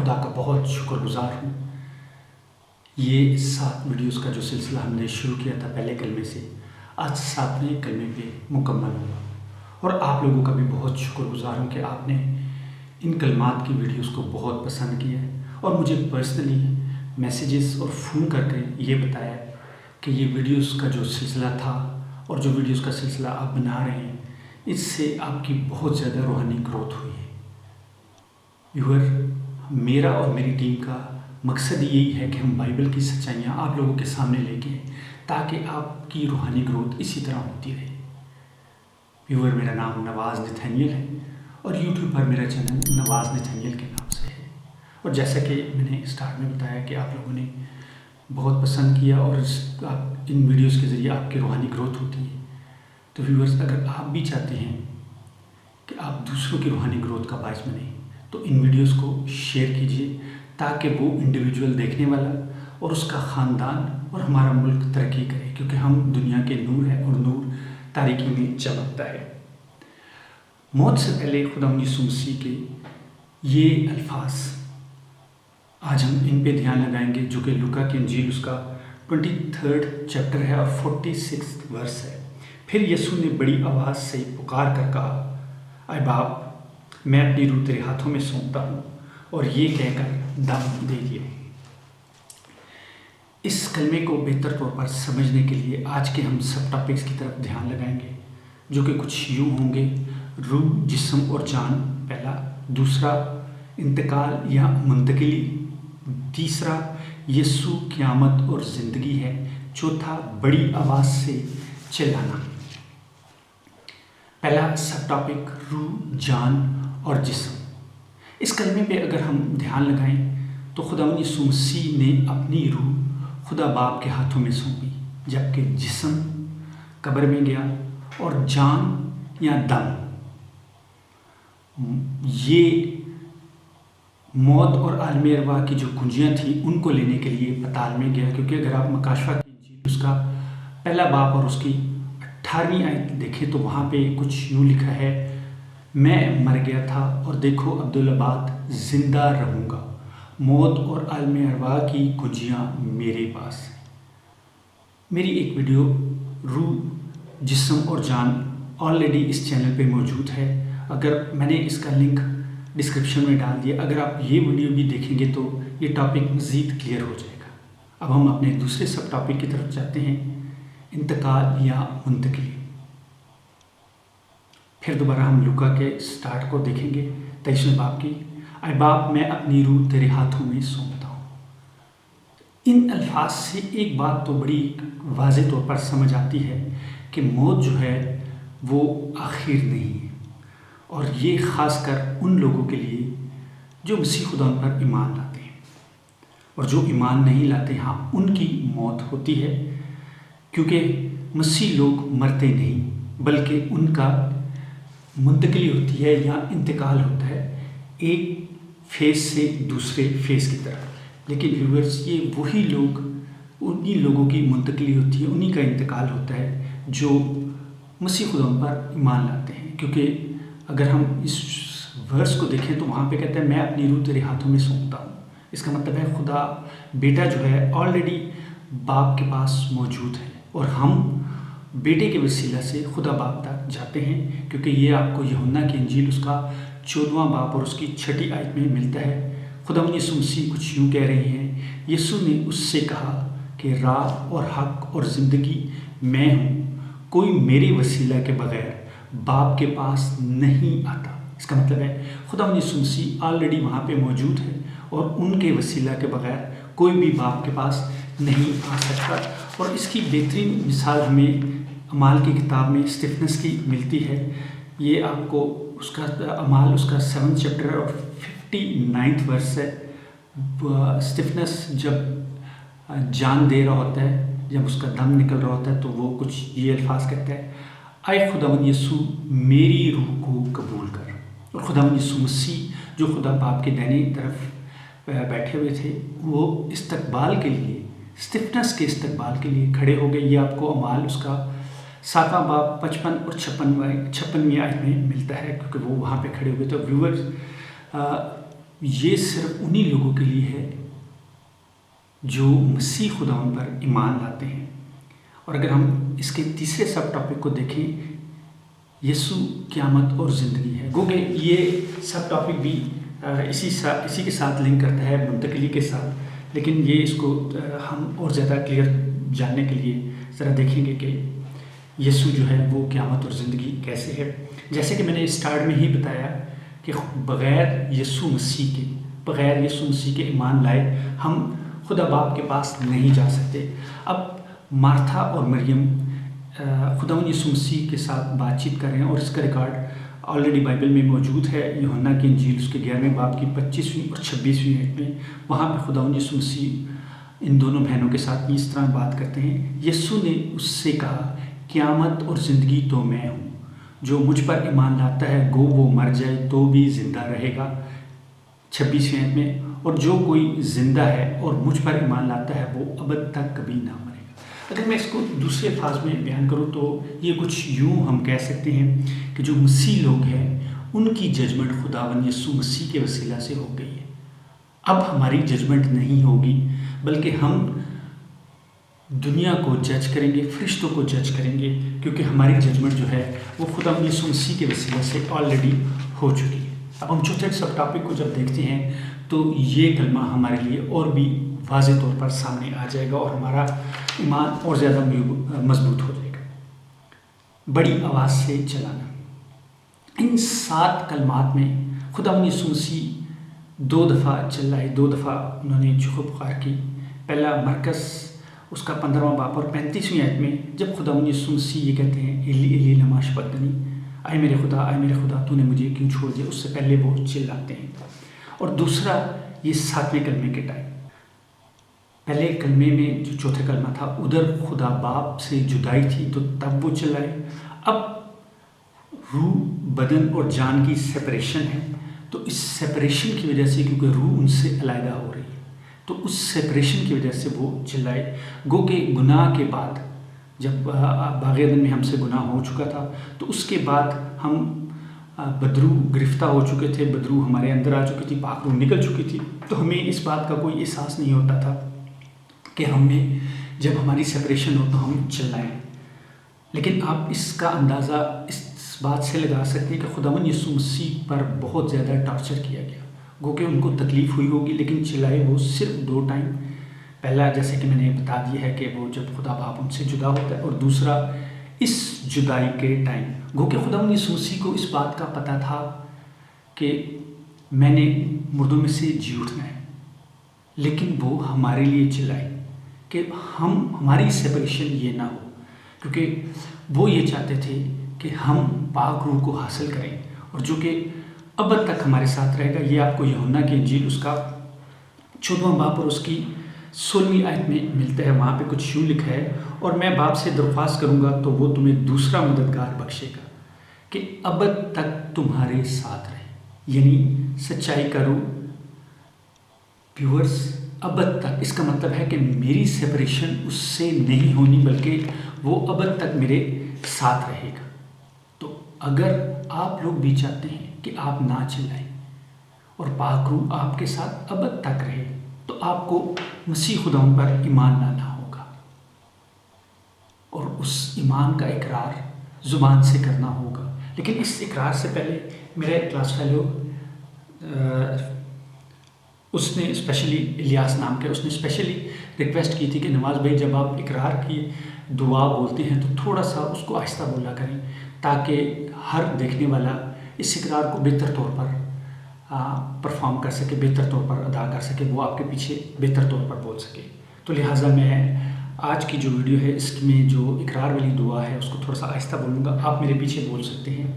خدا کا بہت شکر گزار ہوں۔ یہ 7 ویڈیوز کا جو سلسلہ ہم نے شروع کیا تھا پہلے کلمے سے، آج 7ویں کلمے پہ مکمل ہوا، اور آپ لوگوں کا بھی بہت شکر گزار ہوں کہ آپ نے ان کلمات کی ویڈیوز کو بہت پسند کیا ہے، اور مجھے پرسنلی میسیجز اور فون کر کے یہ بتایا کہ یہ ویڈیوز کا جو سلسلہ تھا اور جو ویڈیوز کا سلسلہ آپ بنا رہے ہیں، اس سے آپ کی بہت زیادہ روحانی گروتھ ہوئی ہے۔ میرا اور میری ٹیم کا مقصد یہی ہے کہ ہم بائبل کی سچائیاں آپ لوگوں کے سامنے لے کے تاکہ آپ کی روحانی گروتھ اسی طرح ہوتی رہے۔ میرا نام نواز نتھینیل ہے، اور یوٹیوب پر میرا چینل نواز نتھینیل کے نام سے ہے، اور جیسا کہ میں نے اسٹارٹ میں بتایا کہ آپ لوگوں نے بہت پسند کیا، اور ان ویڈیوز کے ذریعے آپ کی روحانی گروتھ ہوتی ہے۔ تو اگر آپ بھی چاہتے ہیں کہ آپ دوسروں کی روحانی گروتھ کا باعث بنیں تو ان ویڈیوز کو شیئر کیجئے تاکہ وہ انڈیویجول دیکھنے والا اور اس کا خاندان اور ہمارا ملک ترقی کرے، کیونکہ ہم دنیا کے نور ہیں اور نور تاریکی میں چمکتا ہے۔ موت سے پہلے خدا یسوع مسیح کے یہ الفاظ آج ہم ان پہ دھیان لگائیں گے، جو کہ لوکا کی انجیل اس کا 23 چیپٹر ہے اور 46 ورس ہے۔ پھر یسوع نے بڑی آواز سے پکار کر کہا، اے باپ، میں اپنی روح تیرے ہاتھوں میں سونپتا ہوں، اور یہ کہہ کر دم دے دیا۔ اس کلمے کو بہتر طور پر سمجھنے کے لیے آج کے ہم سب ٹاپکس کی طرف دھیان لگائیں گے، جو کہ کچھ یوں ہوں گے: روح، جسم اور جان پہلا، دوسرا انتقال یا منتقلی، تیسرا یسوع قیامت اور زندگی ہے، چوتھا بڑی آواز سے چلانا۔ پہلا سب ٹاپک: روح، جان اور جسم۔ اس کلمے پہ اگر ہم دھیان لگائیں تو خداوند یسوع مسیح نے اپنی روح خدا باپ کے ہاتھوں میں سونپی، جبکہ جسم قبر میں گیا، اور جان یا دم یہ موت اور عالم ارواح کی جو کنجیاں تھیں ان کو لینے کے لیے پتال میں گیا، کیونکہ اگر آپ مکاشفہ کی انجیل اس کا پہلا باب اور اس کی 18ویں آیت دیکھیں تو وہاں پہ کچھ یوں لکھا ہے: میں مر گیا تھا اور دیکھو عبدالآباد زندہ رہوں گا، موت اور عالم ارواح کی کنجیاں میرے پاس ہیں۔ میری ایک ویڈیو روح، جسم اور جان آلریڈی اس چینل پہ موجود ہے، اگر میں نے اس کا لنک ڈسکرپشن میں ڈال دیا، اگر آپ یہ ویڈیو بھی دیکھیں گے تو یہ ٹاپک مزید کلیئر ہو جائے گا۔ اب ہم اپنے دوسرے سب ٹاپک کی طرف جاتے ہیں: انتقال یا منتقلی۔ پھر دوبارہ ہم لوکا کے سٹارٹ کو دیکھیں گے 23ویں باب کی: اے باپ، میں اپنی روح تیرے ہاتھوں میں سونپتا ہوں۔ ان الفاظ سے ایک بات تو بڑی واضح طور پر سمجھ آتی ہے کہ موت جو ہے وہ آخر نہیں ہے، اور یہ خاص کر ان لوگوں کے لیے جو مسیح خدا پر ایمان لاتے ہیں، اور جو ایمان نہیں لاتے ہاں ان کی موت ہوتی ہے، کیونکہ مسیح لوگ مرتے نہیں بلکہ ان کا منتقلی ہوتی ہے یا انتقال ہوتا ہے ایک فیز سے دوسرے فیز کی طرف۔ لیکن ویورز، یہ وہی لوگ، انہی لوگوں کی منتقلی ہوتی ہے، انہی کا انتقال ہوتا ہے جو مسیح خدا پر ایمان لاتے ہیں، کیونکہ اگر ہم اس ورس کو دیکھیں تو وہاں پہ کہتا ہے میں اپنی روح تیرے ہاتھوں میں سونپتا ہوں۔ اس کا مطلب ہے خدا بیٹا جو ہے آلریڈی باپ کے پاس موجود ہے، اور ہم بیٹے کے وسیلہ سے خدا باپ تک جاتے ہیں، کیونکہ یہ آپ کو یوحنا کی انجیل اس کا 14واں باب اور اس کی 6 آیت میں ملتا ہے۔ خداوند یسوع مسیح کچھ یوں کہہ رہے ہیں: یسوع نے اس سے کہا کہ راہ اور حق اور زندگی میں ہوں، کوئی میرے وسیلہ کے بغیر باپ کے پاس نہیں آتا۔ اس کا مطلب ہے خداوند یسوع مسیح آلریڈی وہاں پہ موجود ہے، اور ان کے وسیلہ کے بغیر کوئی بھی باپ کے پاس نہیں آ سکتا۔ اور اس کی بہترین مثال ہمیں اعمال کی کتاب میں اسٹیفنس کی ملتی ہے۔ یہ آپ کو اس کا اعمال اس کا 7 چیپٹر اور 59 ورس ہے۔ اسٹیفنس جب جان دے رہا ہوتا ہے، جب اس کا دم نکل رہا ہوتا ہے، تو وہ کچھ یہ الفاظ کہتا ہے: اے خداوند یسوع، میری روح کو قبول کر۔ اور خداوند یسوع مسیح جو خدا باپ کے دائنی طرف بیٹھے ہوئے تھے، وہ استقبال کے لیے، اسٹیفنس کے استقبال کے لیے کھڑے ہو گئے۔ یہ آپ کو اعمال اس کا 7واں باب 55 اور 56ویں آیت میں ملتا ہے، کیونکہ وہ وہاں پہ کھڑے ہوئے تھے۔ ویورز، یہ صرف انہی لوگوں کے لیے ہے جو مسیح خداوند پر ایمان لاتے ہیں۔ اور اگر ہم اس کے تیسرے سب ٹاپک کو دیکھیں، یسوع قیامت اور زندگی ہے، گو کہ یہ سب ٹاپک بھی اسی کے ساتھ لنک کرتا ہے، منتقلی کے ساتھ، لیکن یہ اس کو ہم اور زیادہ کلیئر جاننے کے لیے ذرا دیکھیں گے کہ یسوع جو ہے وہ قیامت اور زندگی کیسے ہے۔ جیسے کہ میں نے اسٹارٹ میں ہی بتایا کہ بغیر یسوع مسیح کے ایمان لائے ہم خدا باپ کے پاس نہیں جا سکتے۔ اب مارتھا اور مریم خداوند یسوع مسیح کے ساتھ بات چیت کر رہے ہیں، اور اس کا ریکارڈ آلریڈی بائبل میں موجود ہے، یوحنا کی انجیل اس کے 11ویں باب کی 25ویں اور 26ویں آیت میں۔ وہاں پہ خداوند یسوع مسیح ان دونوں بہنوں کے ساتھ اس طرح بات کرتے ہیں۔ یسوع نے اس سے کہا، قیامت اور زندگی تو میں ہوں، جو مجھ پر ایمان لاتا ہے گو وہ مر جائے تو بھی زندہ رہے گا، 26ویں آیت میں، اور جو کوئی زندہ ہے اور مجھ پر ایمان لاتا ہے وہ ابد تک کبھی نہ مرے گا۔ اگر میں اس کو دوسرے الفاظ میں بیان کروں تو یہ کچھ یوں ہم کہہ سکتے ہیں کہ جو مسیح لوگ ہیں ان کی ججمنٹ خداوند یسوع مسیح کے وسیلہ سے ہو گئی ہے۔ اب ہماری ججمنٹ نہیں ہوگی، بلکہ ہم دنیا کو جج کریں گے، فرشتوں کو جج کریں گے، کیونکہ ہماری ججمنٹ جو ہے وہ خداوند یسوع مسیح کے وسیلہ سے آلریڈی ہو چکی ہے۔ اب ہم چوتھے سب ٹاپک کو جب دیکھتے ہیں تو یہ کلمہ ہمارے لیے اور بھی واضح طور پر سامنے آ جائے گا، اور ہمارا ایمان اور زیادہ مضبوط ہو جائے گا۔ بڑی آواز سے چلانا، ان 7 کلمات میں خداوند یسوع مسیح 2 دفعہ چلائے، 2 دفعہ انہوں نے چیخو پکار کی۔ پہلا مرکز اس کا 15واں باب اور 35ویں آیت میں جب خداوند یسوع مسیح یہ کہتے ہیں، ایلی ایلی لما شبقتنی، اے میرے خدا تو نے مجھے کیوں چھوڑ دیا، اس سے پہلے وہ چلاتے ہیں۔ اور دوسرا یہ 7ویں کلمے کے ٹائم، پہلے کلمے میں جو چوتھا کلمہ تھا ادھر خدا باپ سے جدائی تھی تو تب وہ چلائے، اب روح بدن اور جان کی سپریشن ہے، تو اس سپریشن کی وجہ سے، کیونکہ روح ان سے علیحدہ ہو رہی ہے، تو اس سپریشن کی وجہ سے وہ چلائے۔ گو کہ گناہ کے بعد، جب باغ عدن میں ہم سے گناہ ہو چکا تھا تو اس کے بعد ہم بدرو گرفتہ ہو چکے تھے، بدرو ہمارے اندر آ چکی تھی، پاک روح نکل چکی تھی، تو ہمیں اس بات کا کوئی احساس نہیں ہوتا تھا کہ ہمیں جب ہماری سپریشن ہو تو ہم چلائیں۔ لیکن آپ اس کا اندازہ اس بات سے لگا سکتے ہیں کہ خداوند یسوع مسیح پر بہت زیادہ ٹارچر کیا گیا، گو کہ ان کو تکلیف ہوئی ہوگی، لیکن چلائے وہ صرف 2 ٹائم۔ پہلا جیسے کہ میں نے بتا دیا ہے کہ وہ جب خدا باپ ان سے جدا ہوتا ہے، اور دوسرا اس جدائی کے ٹائم، گو کہ خداوند یسوع مسیح کو اس بات کا پتہ تھا کہ میں نے مردوں میں سے جی اٹھنا ہے، لیکن وہ ہمارے لیے چلائے کہ ہماری سپریشن یہ نہ ہو، کیونکہ وہ یہ چاہتے تھے کہ ہم پاک روح کو حاصل کریں، اور جو کہ ابد تک ہمارے ساتھ رہے گا۔ یہ آپ کو یوحنا کی انجیل اس کا 14واں باب اور اس کی 16ویں آیت میں ملتا ہے۔ وہاں پہ کچھ یوں لکھا ہے، اور میں باپ سے درخواست کروں گا تو وہ تمہیں دوسرا مددگار بخشے گا کہ ابد تک تمہارے ساتھ رہے، یعنی سچائی کا روح، پیورس، ابد تک۔ اس کا مطلب ہے کہ میری سپریشن اس سے نہیں ہونی، بلکہ وہ ابد تک میرے ساتھ رہے گا۔ تو اگر آپ لوگ بھی چاہتے ہیں کہ آپ نہ چلائیں اور پاک روح آپ کے ساتھ ابد تک رہے، تو آپ کو مسیح خداوند پر ایمان لانا ہوگا، اور اس ایمان کا اقرار زبان سے کرنا ہوگا۔ لیکن اس اقرار سے پہلے میرا ایک کلاس فیلو اس نے اسپیشلی الیاس نام کے، اس نے اسپیشلی ریکویسٹ کی تھی کہ نواز بھائی جب آپ اقرار کی دعا بولتے ہیں تو تھوڑا سا اس کو آہستہ بولا کریں، تاکہ ہر دیکھنے والا اس اقرار کو بہتر طور پر پرفارم کر سکے، بہتر طور پر ادا کر سکے، وہ آپ کے پیچھے بہتر طور پر بول سکے۔ تو لہٰذا میں آج کی جو ویڈیو ہے اس میں جو اقرار والی دعا ہے اس کو تھوڑا سا آہستہ بولوں گا، آپ میرے پیچھے بول سکتے ہیں۔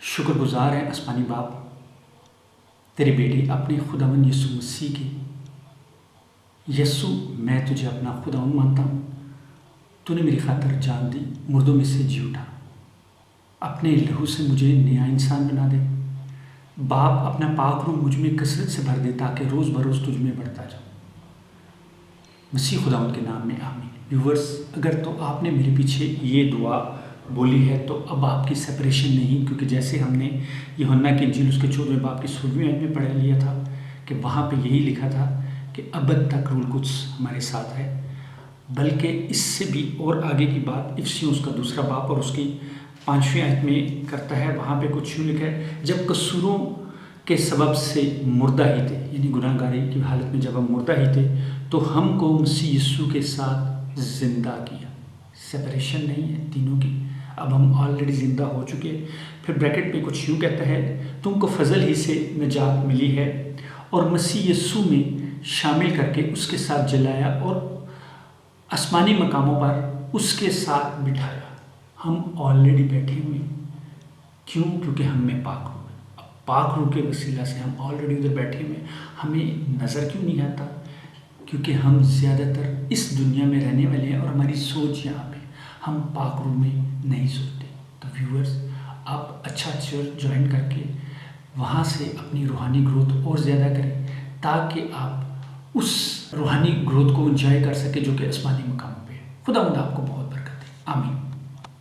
شکر گزار ہے آسمانی باپ تیرے بیٹے اپنے خداوند یسوع مسیح کی۔ یسوع، میں تجھے اپنا خداوند مانتا ہوں، تو نے میری خاطر جان دی، مردوں میں سے جی اٹھا، اپنے لہو سے مجھے نیا انسان بنا دے۔ باپ، اپنا پاک روح مجھ میں کثرت سے بھر دے تاکہ روز بروز تجھ میں بڑھتا جاؤں۔ مسیح خداوند کے نام میں آمین۔ ویورز، اگر تو آپ نے میرے پیچھے یہ دعا بولی ہے، تو اب آپ کی سپریشن نہیں، کیونکہ جیسے ہم نے یوحنا کی انجیل اس کے 14 باب کی 16ویں آیت میں پڑھ لیا تھا کہ وہاں پہ یہی لکھا تھا کہ ابد تک روح القدس ہمارے ساتھ ہے، بلکہ اس سے بھی اور آگے کی بات افسیوں اس کا 2 باب اور اس کی 5ویں آیت میں کرتا ہے۔ وہاں پہ کچھ یوں لکھا ہے، جب قصوروں کے سبب سے مردہ ہی تھے، یعنی گناہ گاری کی حالت میں جب ہم مردہ ہی تھے تو ہم کو مسیح یسوع کے ساتھ زندہ کیا۔ سپریشن نہیں ہے تینوں کی، اب ہم آلریڈی زندہ ہو چکے۔ پھر بریکٹ پہ کچھ یوں کہتا ہے، تم کو فضل ہی سے نجات ملی ہے اور مسیح یسوع میں شامل کر کے اس کے ساتھ جلایا اور آسمانی مقاموں پر اس کے ساتھ بٹھایا۔ ہم آلریڈی بیٹھے ہوئے ہیں، کیوں؟ کیونکہ ہم میں پاک روح ہے۔ اب پاک روح کے وسیلہ سے ہم آلریڈی ادھر بیٹھے ہوئے ہیں۔ ہمیں نظر کیوں نہیں آتا؟ کیونکہ ہم زیادہ تر اس دنیا میں رہنے والے ہیں اور ہماری سوچ یہاں پہ، ہم پاک روح میں نہیں سوچتے۔ تو ویورز، آپ اچھا چرچ جوائن کر کے وہاں سے اپنی روحانی گروتھ اور زیادہ کریں، تاکہ آپ اس روحانی گروتھ کو انجوائے کر سکیں جو کہ آسمانی مقام پہ ہے۔ خدا آپ کو بہت برکت دے، آمین۔